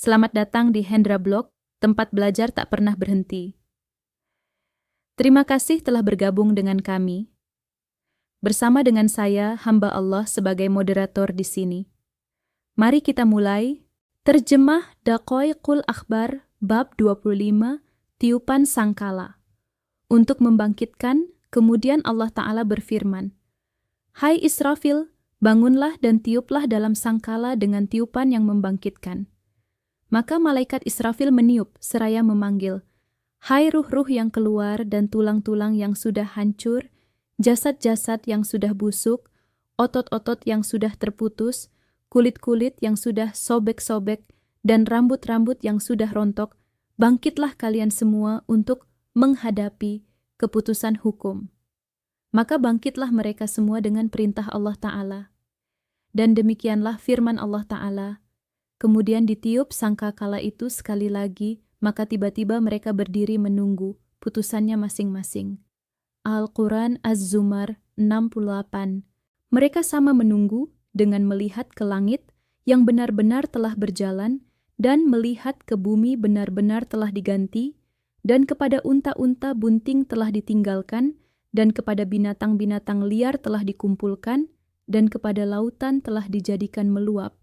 Selamat datang di Hendra Blog, tempat belajar tak pernah berhenti. Terima kasih telah bergabung dengan kami. Bersama dengan saya, hamba Allah sebagai moderator di sini. Mari kita mulai. Terjemah Daqaiqul Akhbar, bab 25, tiupan sangkala. Untuk membangkitkan, kemudian Allah Ta'ala berfirman, "Hai Israfil, bangunlah dan tiuplah dalam sangkala dengan tiupan yang membangkitkan." Maka malaikat Israfil meniup seraya memanggil, "Hai ruh-ruh yang keluar dan tulang-tulang yang sudah hancur, jasad-jasad yang sudah busuk, otot-otot yang sudah terputus, kulit-kulit yang sudah sobek-sobek, dan rambut-rambut yang sudah rontok, bangkitlah kalian semua untuk menghadapi keputusan hukum." Maka bangkitlah mereka semua dengan perintah Allah Ta'ala. Dan demikianlah firman Allah Ta'ala, kemudian ditiup sangkakala itu sekali lagi, maka tiba-tiba mereka berdiri menunggu putusannya masing-masing. Al-Quran Az-Zumar 68. Mereka sama menunggu dengan melihat ke langit yang benar-benar telah berjalan dan melihat ke bumi benar-benar telah diganti, dan kepada unta-unta bunting telah ditinggalkan, dan kepada binatang-binatang liar telah dikumpulkan, dan kepada lautan telah dijadikan meluap,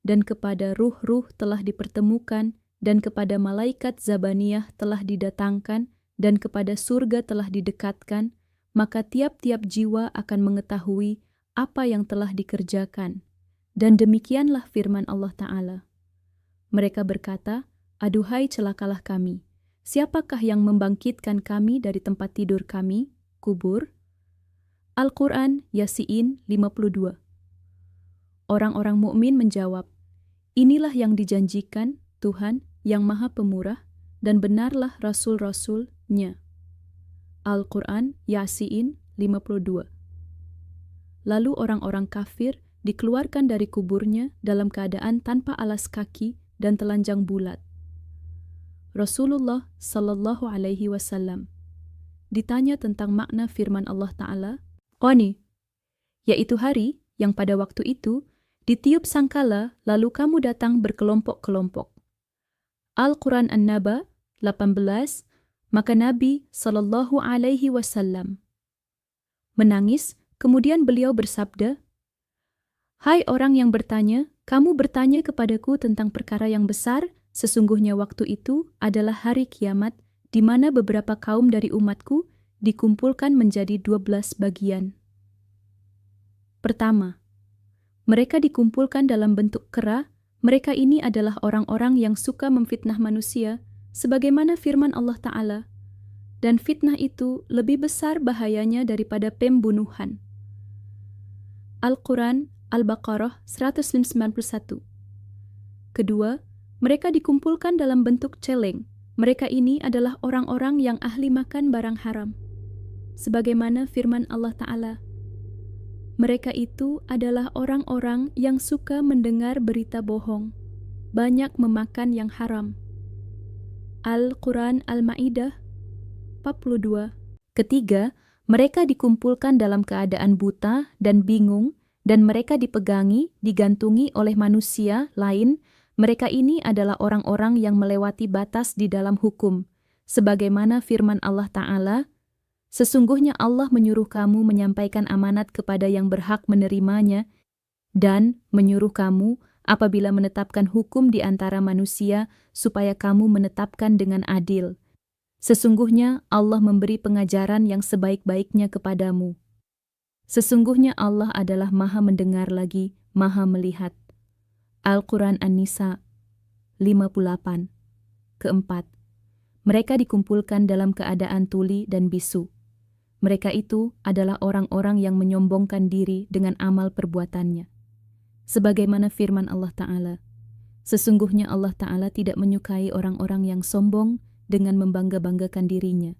dan kepada ruh-ruh telah dipertemukan, dan kepada malaikat Zabaniyah telah didatangkan, dan kepada surga telah didekatkan, maka tiap-tiap jiwa akan mengetahui apa yang telah dikerjakan. Dan demikianlah firman Allah Ta'ala. Mereka berkata, "Aduhai celakalah kami. Siapakah yang membangkitkan kami dari tempat tidur kami, kubur?" Al-Quran Yasin 52. Orang-orang mukmin menjawab, "Inilah yang dijanjikan Tuhan yang Maha Pemurah, dan benarlah Rasul-Rasul-Nya." Al-Quran Yasin 52. Lalu orang-orang kafir dikeluarkan dari kuburnya dalam keadaan tanpa alas kaki dan telanjang bulat. Rasulullah Sallallahu Alaihi Wasallam ditanya tentang makna firman Allah Ta'ala, "Qani," yaitu hari yang pada waktu itu ditiup sangkala lalu kamu datang berkelompok-kelompok. Al-Quran An-Naba 18. Maka Nabi Sallallahu Alaihi Wasallam menangis, kemudian beliau bersabda, "Hai orang yang bertanya, kamu bertanya kepadaku tentang perkara yang besar, sesungguhnya waktu itu adalah hari kiamat, di mana beberapa kaum dari umatku dikumpulkan menjadi 12 bagian. Pertama, mereka dikumpulkan dalam bentuk kera. Mereka ini adalah orang-orang yang suka memfitnah manusia, sebagaimana firman Allah Ta'ala, dan fitnah itu lebih besar bahayanya daripada pembunuhan." Al-Quran Al-Baqarah 191. Kedua, mereka dikumpulkan dalam bentuk celeng. Mereka ini adalah orang-orang yang ahli makan barang haram, sebagaimana firman Allah Ta'ala, mereka itu adalah orang-orang yang suka mendengar berita bohong, banyak memakan yang haram. Al-Quran Al-Ma'idah 42. Ketiga, mereka dikumpulkan dalam keadaan buta dan bingung, dan mereka dipegangi, digantungi oleh manusia lain. Mereka ini adalah orang-orang yang melewati batas di dalam hukum, sebagaimana firman Allah Ta'ala, "Sesungguhnya Allah menyuruh kamu menyampaikan amanat kepada yang berhak menerimanya, dan menyuruh kamu apabila menetapkan hukum di antara manusia, supaya kamu menetapkan dengan adil. Sesungguhnya Allah memberi pengajaran yang sebaik-baiknya kepadamu. Sesungguhnya Allah adalah Maha mendengar lagi Maha melihat." Al-Quran An-Nisa 58. Keempat, mereka dikumpulkan dalam keadaan tuli dan bisu. Mereka itu adalah orang-orang yang menyombongkan diri dengan amal perbuatannya. Sebagaimana firman Allah Ta'ala, "Sesungguhnya Allah Ta'ala tidak menyukai orang-orang yang sombong dengan membangga-banggakan dirinya."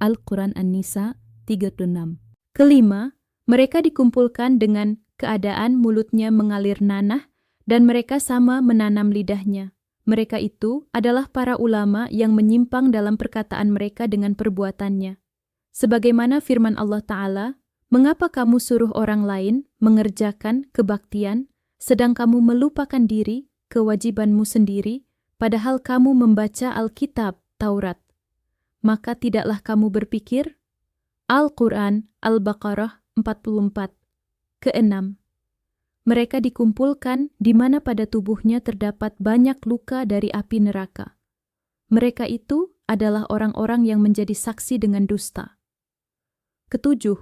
Al-Quran An-Nisa 36. Kelima, mereka dikumpulkan dengan keadaan mulutnya mengalir nanah, dan mereka sama menanam lidahnya. Mereka itu adalah para ulama yang menyimpang dalam perkataan mereka dengan perbuatannya. Sebagaimana firman Allah Ta'ala, "Mengapa kamu suruh orang lain mengerjakan kebaktian, sedang kamu melupakan diri, kewajibanmu sendiri, padahal kamu membaca Alkitab, Taurat. Maka tidaklah kamu berpikir? Al-Quran, Al-Baqarah 44. Keenam, mereka dikumpulkan di mana pada tubuhnya terdapat banyak luka dari api neraka. Mereka itu adalah orang-orang yang menjadi saksi dengan dusta. Ketujuh,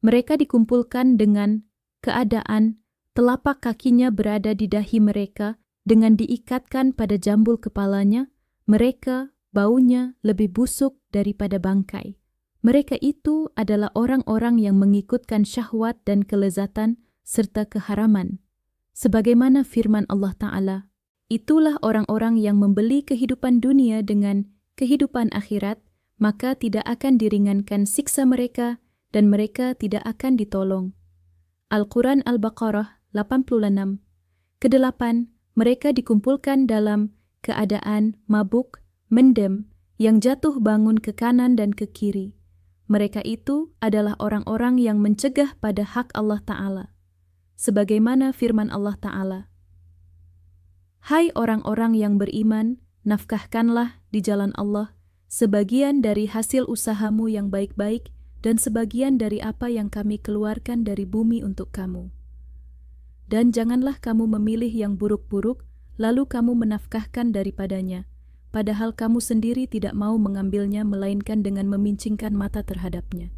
mereka dikumpulkan dengan keadaan telapak kakinya berada di dahi mereka dengan diikatkan pada jambul kepalanya, mereka baunya lebih busuk daripada bangkai. Mereka itu adalah orang-orang yang mengikutkan syahwat dan kelezatan serta keharaman. Sebagaimana firman Allah Ta'ala, itulah orang-orang yang membeli kehidupan dunia dengan kehidupan akhirat, maka tidak akan diringankan siksa mereka dan mereka tidak akan ditolong. Al-Quran Al-Baqarah 86. Kedelapan, mereka dikumpulkan dalam keadaan mabuk, mendem, yang jatuh bangun ke kanan dan ke kiri. Mereka itu adalah orang-orang yang mencegah pada hak Allah Ta'ala. Sebagaimana firman Allah Ta'ala, hai orang-orang yang beriman, nafkahkanlah di jalan Allah sebagian dari hasil usahamu yang baik-baik dan sebagian dari apa yang kami keluarkan dari bumi untuk kamu. Dan janganlah kamu memilih yang buruk-buruk, lalu kamu menafkahkan daripadanya, padahal kamu sendiri tidak mau mengambilnya melainkan dengan memincingkan mata terhadapnya.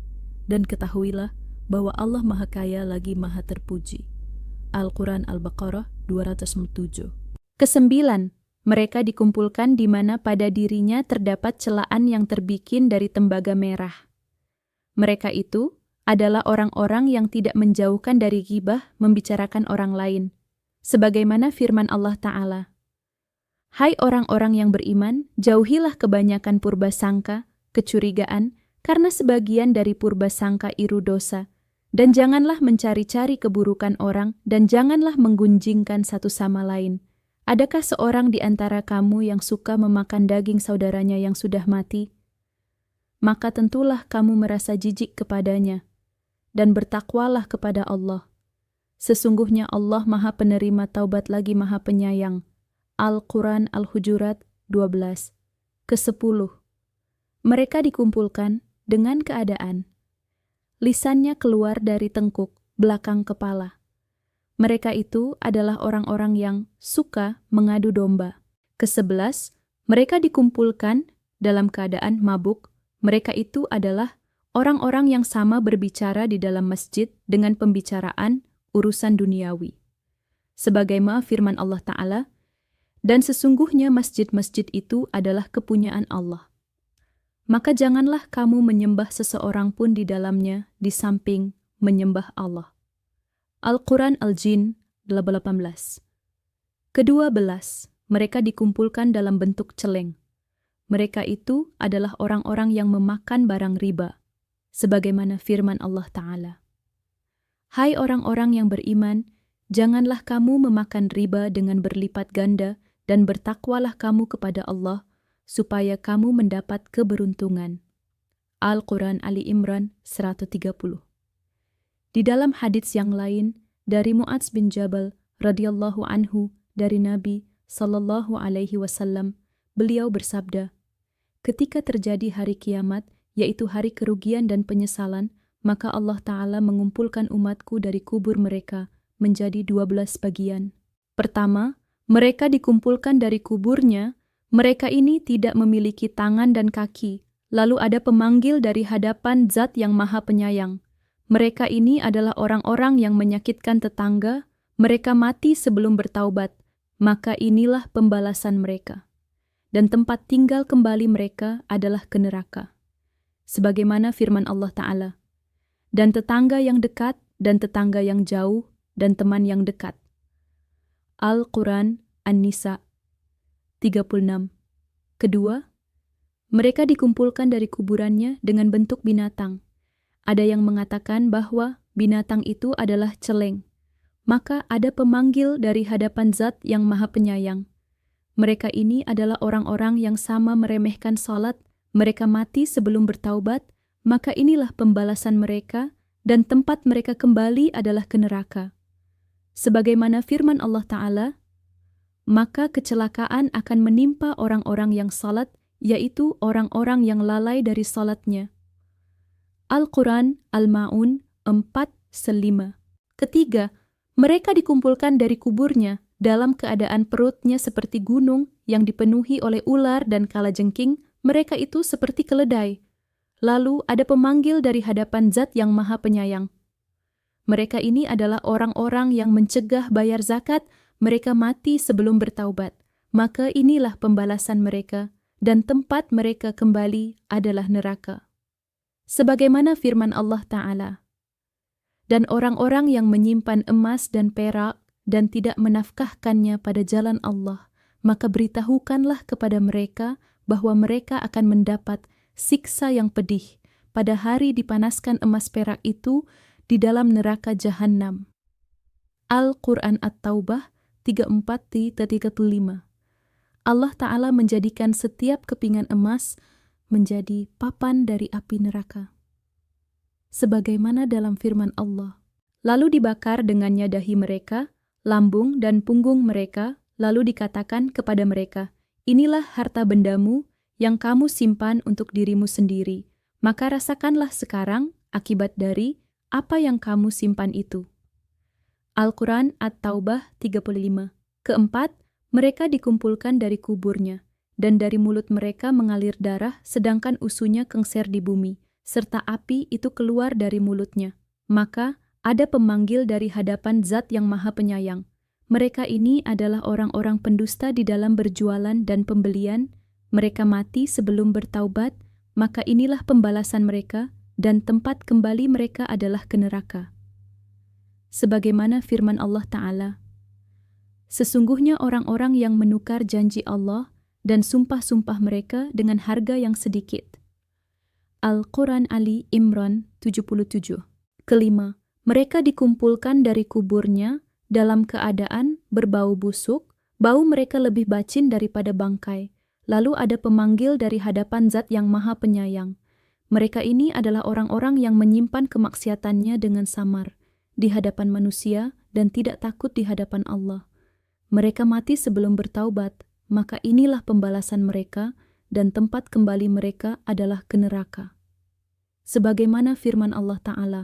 Dan ketahuilah bahwa Allah Maha Kaya lagi Maha Terpuji. Al-Quran Al-Baqarah 207. Kesembilan, mereka dikumpulkan di mana pada dirinya terdapat celaan yang terbikin dari tembaga merah. Mereka itu adalah orang-orang yang tidak menjauhkan dari ghibah membicarakan orang lain. Sebagaimana firman Allah Ta'ala, hai orang-orang yang beriman, jauhilah kebanyakan purba sangka, kecurigaan, karena sebagian dari purba sangka iru dosa, dan janganlah mencari-cari keburukan orang, dan janganlah menggunjingkan satu sama lain. Adakah seorang di antara kamu yang suka memakan daging saudaranya yang sudah mati? Maka tentulah kamu merasa jijik kepadanya, dan bertakwalah kepada Allah. Sesungguhnya Allah Maha Penerima Taubat lagi Maha Penyayang. Al-Quran Al-Hujurat 12. Ke-10. Mereka dikumpulkan dengan keadaan lisannya keluar dari tengkuk belakang kepala. Mereka itu adalah orang-orang yang suka mengadu domba. Ke-11, mereka dikumpulkan dalam keadaan mabuk. Mereka itu adalah orang-orang yang sama berbicara di dalam masjid dengan pembicaraan urusan duniawi. Sebagaimana firman Allah Ta'ala, dan sesungguhnya masjid-masjid itu adalah kepunyaan Allah. Maka janganlah kamu menyembah seseorang pun di dalamnya di samping menyembah Allah. Al-Quran Al-Jin 18. Ke-12, mereka dikumpulkan dalam bentuk celeng. Mereka itu adalah orang-orang yang memakan barang riba. Sebagaimana firman Allah Ta'ala, hai orang-orang yang beriman, janganlah kamu memakan riba dengan berlipat ganda dan bertakwalah kamu kepada Allah, supaya kamu mendapat keberuntungan. Al-Quran Ali Imran 130. Di dalam hadits yang lain, dari Mu'adz bin Jabal radhiyallahu anhu dari Nabi sallallahu alaihi wasallam, beliau bersabda, ketika terjadi hari kiamat, yaitu hari kerugian dan penyesalan, maka Allah Ta'ala mengumpulkan umatku dari kubur mereka menjadi 12 bagian. Pertama, mereka dikumpulkan dari kuburnya. Mereka ini tidak memiliki tangan dan kaki, lalu ada pemanggil dari hadapan Zat yang Maha Penyayang. Mereka ini adalah orang-orang yang menyakitkan tetangga, mereka mati sebelum bertaubat, maka inilah pembalasan mereka. Dan tempat tinggal kembali mereka adalah ke neraka. Sebagaimana firman Allah Ta'ala, dan tetangga yang dekat, dan tetangga yang jauh, dan teman yang dekat. Al-Quran An-Nisa 36. Kedua, mereka dikumpulkan dari kuburannya dengan bentuk binatang. Ada yang mengatakan bahwa binatang itu adalah celeng. Maka ada pemanggil dari hadapan Zat yang Maha Penyayang. Mereka ini adalah orang-orang yang sama meremehkan salat, mereka mati sebelum bertaubat, maka inilah pembalasan mereka, dan tempat mereka kembali adalah ke neraka. Sebagaimana firman Allah Ta'ala, maka kecelakaan akan menimpa orang-orang yang salat, yaitu orang-orang yang lalai dari salatnya. Al-Quran Al-Ma'un 4:5. Ketiga, mereka dikumpulkan dari kuburnya dalam keadaan perutnya seperti gunung yang dipenuhi oleh ular dan kalajengking, mereka itu seperti keledai. Lalu ada pemanggil dari hadapan Zat yang Maha Penyayang. Mereka ini adalah orang-orang yang mencegah bayar zakat, mereka mati sebelum bertaubat. Maka inilah pembalasan mereka, dan tempat mereka kembali adalah neraka. Sebagaimana firman Allah Ta'ala, dan orang-orang yang menyimpan emas dan perak dan tidak menafkahkannya pada jalan Allah, maka beritahukanlah kepada mereka bahwa mereka akan mendapat siksa yang pedih pada hari dipanaskan emas perak itu di dalam neraka Jahannam. Al-Quran At-Taubah 34:35. Allah Ta'ala menjadikan setiap kepingan emas menjadi papan dari api neraka. Sebagaimana dalam firman Allah, lalu dibakar dengannya dahi mereka, lambung dan punggung mereka, lalu dikatakan kepada mereka, inilah harta bendamu yang kamu simpan untuk dirimu sendiri, maka rasakanlah sekarang akibat dari apa yang kamu simpan itu. Al-Quran At-Taubah 35. Keempat, mereka dikumpulkan dari kuburnya, dan dari mulut mereka mengalir darah, sedangkan usunya kengser di bumi, serta api itu keluar dari mulutnya. Maka ada pemanggil dari hadapan Zat yang Maha Penyayang. Mereka ini adalah orang-orang pendusta di dalam berjualan dan pembelian. Mereka mati sebelum bertaubat, maka inilah pembalasan mereka, dan tempat kembali mereka adalah ke neraka. Sebagaimana firman Allah Ta'ala, sesungguhnya orang-orang yang menukar janji Allah dan sumpah-sumpah mereka dengan harga yang sedikit. Al-Quran Ali Imran 77. Kelima, mereka dikumpulkan dari kuburnya dalam keadaan berbau busuk, bau mereka lebih bacin daripada bangkai. Lalu ada pemanggil dari hadapan Zat yang Maha Penyayang. Mereka ini adalah orang-orang yang menyimpan kemaksiatannya dengan samar di hadapan manusia dan tidak takut di hadapan Allah. Mereka mati sebelum bertaubat, maka inilah pembalasan mereka dan tempat kembali mereka adalah ke neraka. Sebagaimana firman Allah Ta'ala,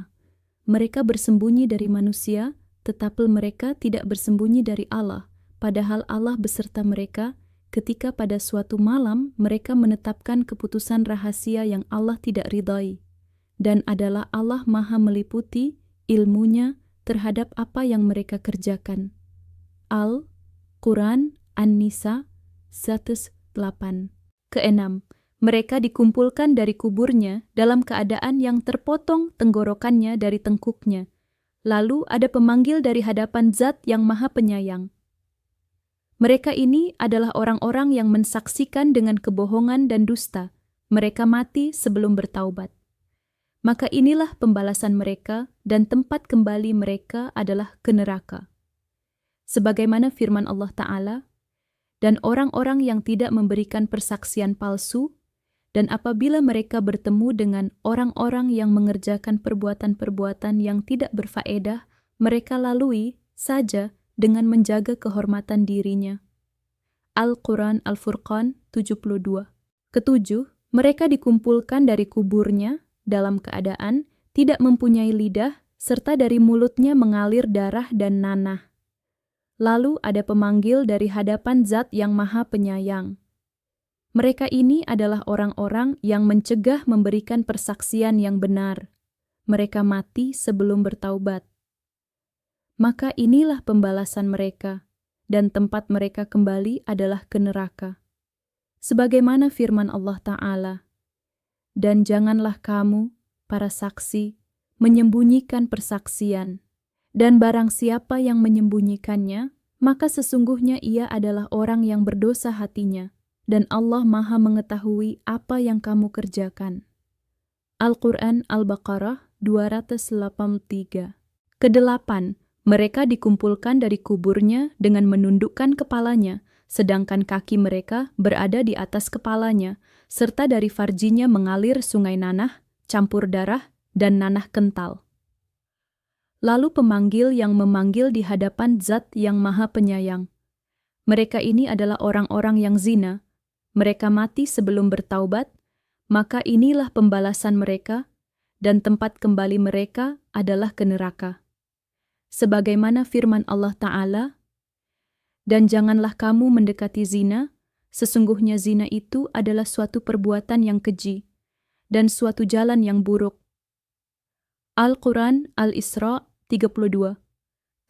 mereka bersembunyi dari manusia, tetapi mereka tidak bersembunyi dari Allah, padahal Allah beserta mereka ketika pada suatu malam mereka menetapkan keputusan rahasia yang Allah tidak ridai, dan adalah Allah Maha meliputi ilmunya terhadap apa yang mereka kerjakan. Al-Quran An-Nisa 108. Keenam, mereka dikumpulkan dari kuburnya dalam keadaan yang terpotong tenggorokannya dari tengkuknya. Lalu ada pemanggil dari hadapan Zat yang Maha Penyayang. Mereka ini adalah orang-orang yang mensaksikan dengan kebohongan dan dusta. Mereka mati sebelum bertaubat. Maka inilah pembalasan mereka dan tempat kembali mereka adalah ke neraka. Sebagaimana firman Allah Ta'ala, dan orang-orang yang tidak memberikan persaksian palsu, dan apabila mereka bertemu dengan orang-orang yang mengerjakan perbuatan-perbuatan yang tidak berfaedah, mereka lalui saja dengan menjaga kehormatan dirinya. Al-Quran Al-Furqan 72. Ketujuh, mereka dikumpulkan dari kuburnya dalam keadaan tidak mempunyai lidah, serta dari mulutnya mengalir darah dan nanah. Lalu ada pemanggil dari hadapan Zat yang Maha Penyayang. Mereka ini adalah orang-orang yang mencegah memberikan persaksian yang benar. Mereka mati sebelum bertaubat. Maka inilah pembalasan mereka, dan tempat mereka kembali adalah ke neraka. Sebagaimana firman Allah Ta'ala, dan janganlah kamu, para saksi, menyembunyikan persaksian, dan barang siapa yang menyembunyikannya, maka sesungguhnya ia adalah orang yang berdosa hatinya, dan Allah Maha mengetahui apa yang kamu kerjakan. Al-Quran Al-Baqarah 283. Kedelapan, mereka dikumpulkan dari kuburnya dengan menundukkan kepalanya, sedangkan kaki mereka berada di atas kepalanya, serta dari farjinya mengalir sungai nanah, campur darah, dan nanah kental. Lalu pemanggil yang memanggil di hadapan Zat yang Maha Penyayang. Mereka ini adalah orang-orang yang zina, mereka mati sebelum bertaubat, maka inilah pembalasan mereka, dan tempat kembali mereka adalah ke neraka. Sebagaimana firman Allah Ta'ala, "Dan janganlah kamu mendekati zina, sesungguhnya zina itu adalah suatu perbuatan yang keji, dan suatu jalan yang buruk." Al-Quran Al-Isra 32.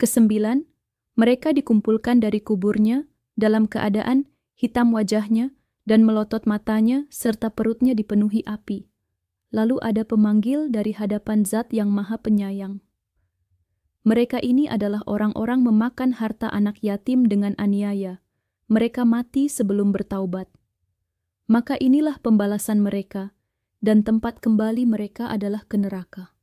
Kesembilan, mereka dikumpulkan dari kuburnya dalam keadaan hitam wajahnya dan melotot matanya serta perutnya dipenuhi api. Lalu ada pemanggil dari hadapan Zat yang Maha Penyayang. Mereka ini adalah orang-orang memakan harta anak yatim dengan aniaya. Mereka mati sebelum bertaubat. Maka inilah pembalasan mereka, dan tempat kembali mereka adalah ke neraka.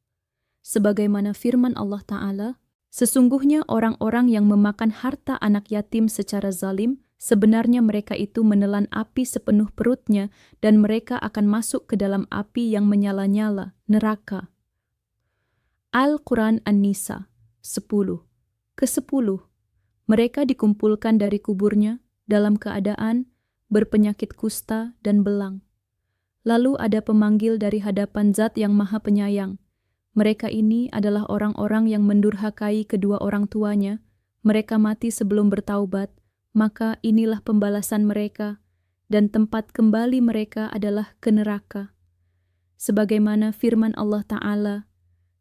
Sebagaimana firman Allah Ta'ala, "Sesungguhnya orang-orang yang memakan harta anak yatim secara zalim, sebenarnya mereka itu menelan api sepenuh perutnya dan mereka akan masuk ke dalam api yang menyala-nyala, neraka." Al-Quran An-Nisa 10. Ke-10. Mereka dikumpulkan dari kuburnya dalam keadaan berpenyakit kusta dan belang. Lalu ada pemanggil dari hadapan Zat yang Maha Penyayang. Mereka ini adalah orang-orang yang mendurhakai kedua orang tuanya. Mereka mati sebelum bertaubat, maka inilah pembalasan mereka, dan tempat kembali mereka adalah ke neraka. Sebagaimana firman Allah Ta'ala,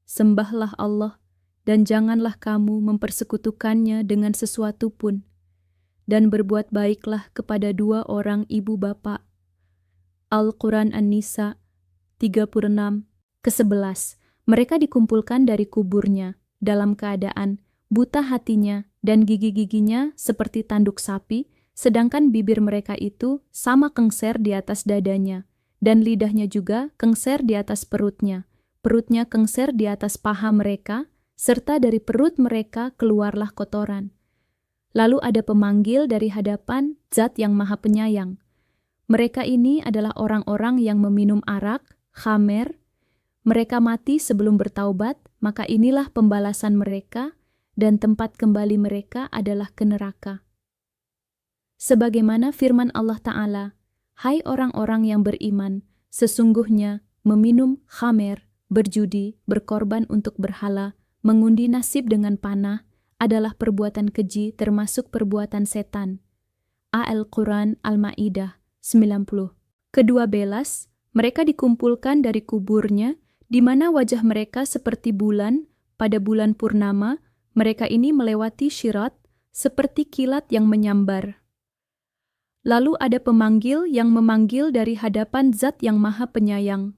"Sembahlah Allah, dan janganlah kamu mempersekutukannya dengan sesuatu pun, dan berbuat baiklah kepada dua orang ibu bapa." Al-Quran An-Nisa 36. Ke-11. Mereka dikumpulkan dari kuburnya dalam keadaan buta hatinya dan gigi-giginya seperti tanduk sapi, sedangkan bibir mereka itu sama kengser di atas dadanya, dan lidahnya juga kengser di atas perutnya. Perutnya kengser di atas paha mereka, serta dari perut mereka keluarlah kotoran. Lalu ada pemanggil dari hadapan Zat yang Maha Penyayang. Mereka ini adalah orang-orang yang meminum arak, khamer. Mereka mati sebelum bertaubat, maka inilah pembalasan mereka, dan tempat kembali mereka adalah ke neraka. Sebagaimana firman Allah Ta'ala, "Hai orang-orang yang beriman, sesungguhnya meminum khamer, berjudi, berkorban untuk berhala, mengundi nasib dengan panah, adalah perbuatan keji termasuk perbuatan setan." Al-Quran Al-Ma'idah 90. Ke-12, mereka dikumpulkan dari kuburnya, di mana wajah mereka seperti bulan pada bulan purnama. Mereka ini melewati syirat seperti kilat yang menyambar. Lalu ada pemanggil yang memanggil dari hadapan Zat yang Maha Penyayang.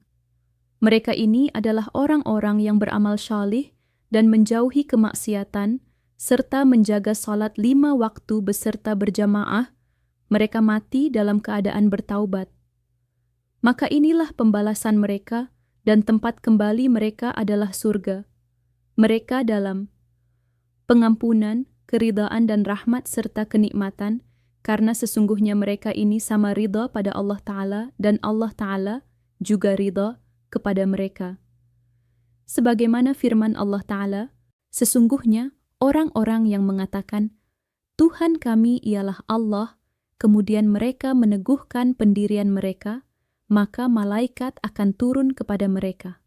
Mereka ini adalah orang-orang yang beramal syalih dan menjauhi kemaksiatan, serta menjaga salat 5 waktu beserta berjamaah. Mereka mati dalam keadaan bertaubat. Maka inilah pembalasan mereka, dan tempat kembali mereka adalah surga. Mereka dalam pengampunan, keridaan dan rahmat serta kenikmatan, karena sesungguhnya mereka ini sama ridha pada Allah Ta'ala, dan Allah Ta'ala juga ridha kepada mereka. Sebagaimana firman Allah Ta'ala, "Sesungguhnya orang-orang yang mengatakan, 'Tuhan kami ialah Allah,' kemudian mereka meneguhkan pendirian mereka, maka malaikat akan turun kepada mereka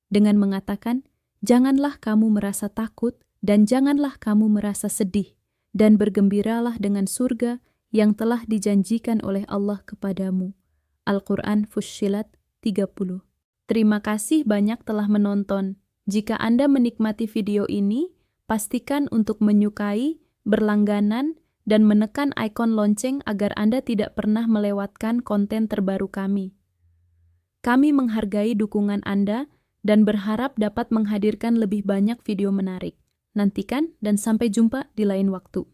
dengan mengatakan, 'Janganlah kamu merasa takut dan janganlah kamu merasa sedih, dan bergembiralah dengan surga yang telah dijanjikan oleh Allah kepadamu.'" Al-Quran Fussilat 30. Terima kasih banyak telah menonton. Jika Anda menikmati video ini, pastikan untuk menyukai, berlangganan, dan menekan ikon lonceng agar Anda tidak pernah melewatkan konten terbaru kami. Kami menghargai dukungan Anda dan berharap dapat menghadirkan lebih banyak video menarik. Nantikan dan sampai jumpa di lain waktu.